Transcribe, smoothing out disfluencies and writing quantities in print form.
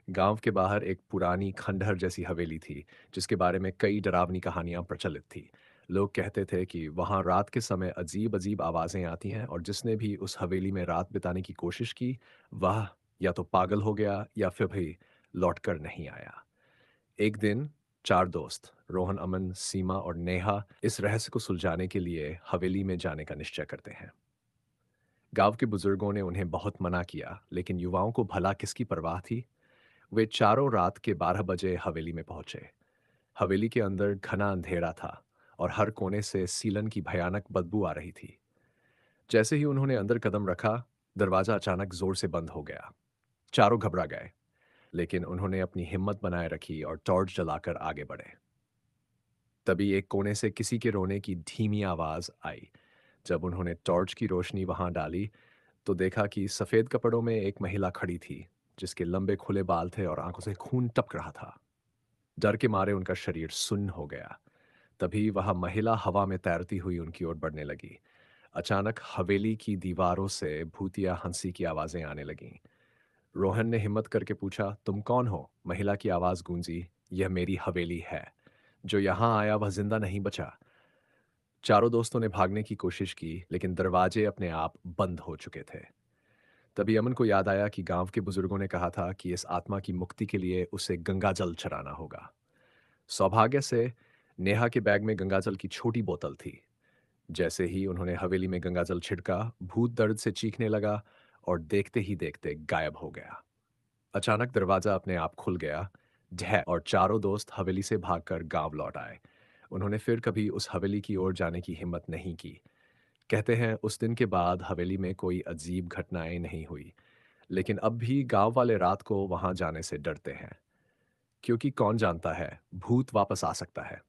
गांव के बाहर एक पुरानी खंडहर जैसी हवेली थी, जिसके बारे में कई डरावनी कहानियां प्रचलित थी। लोग कहते थे कि वहां रात के समय अजीब अजीब आवाजें आती हैं और जिसने भी उस हवेली में रात बिताने की कोशिश की, वह या तो पागल हो गया या फिर भी लौटकर नहीं आया। एक दिन चार दोस्त रोहन, अमन, सीमा और नेहा इस रहस्य को सुलझाने के लिए हवेली में जाने का निश्चय करते हैं। गांव के बुजुर्गों ने उन्हें बहुत मना किया, लेकिन युवाओं को भला किसकी परवाह थी। वे चारों रात के 12 बजे हवेली में पहुंचे। हवेली के अंदर घना अंधेरा था और हर कोने से सीलन की भयानक बदबू आ रही थी। जैसे ही उन्होंने अंदर कदम रखा, दरवाजा अचानक जोर से बंद हो गया। चारों घबरा गए, लेकिन उन्होंने अपनी हिम्मत बनाए रखी और टॉर्च जलाकर आगे बढ़े। तभी एक कोने से किसी के रोने की धीमी आवाज आई। जब उन्होंने टॉर्च की रोशनी वहां डाली, तो देखा कि सफेद कपड़ों में एक महिला खड़ी थी, जिसके लंबे खुले बाल थे और आंखों से खून टपक रहा था। डर के मारे उनका शरीर सुन्न हो गया। तभी वह महिला हवा में तैरती हुई उनकी ओर बढ़ने लगी। अचानक हवेली की दीवारों से भूतिया हंसी की आवाजें आने लगीं। रोहन ने हिम्मत करके पूछा, तुम कौन हो? महिला की आवाज गूंजी, यह मेरी हवेली है। जो यहां आया वह जिंदा नहीं बचा। चारों दोस्तों ने भागने की कोशिश की, लेकिन दरवाजे अपने आप बंद हो चुके थे। तभी अमन को याद आया कि गांव के बुजुर्गों ने कहा था कि इस आत्मा की मुक्ति के लिए उसे गंगाजल चढ़ाना होगा। सौभाग्य से नेहा के बैग में गंगाजल की छोटी बोतल थी। जैसे ही उन्होंने हवेली में गंगाजल छिड़का, भूत दर्द से चीखने लगा और देखते ही देखते गायब हो गया। अचानक दरवाजा अपने आप खुल गया। ढह और चारों दोस्त हवेली से भागकर गांव लौट आए। उन्होंने फिर कभी उस हवेली की ओर जाने की हिम्मत नहीं की। कहते हैं उस दिन के बाद हवेली में कोई अजीब घटनाएं नहीं हुई, लेकिन अब भी गांव वाले रात को वहां जाने से डरते हैं, क्योंकि कौन जानता है, भूत वापस आ सकता है।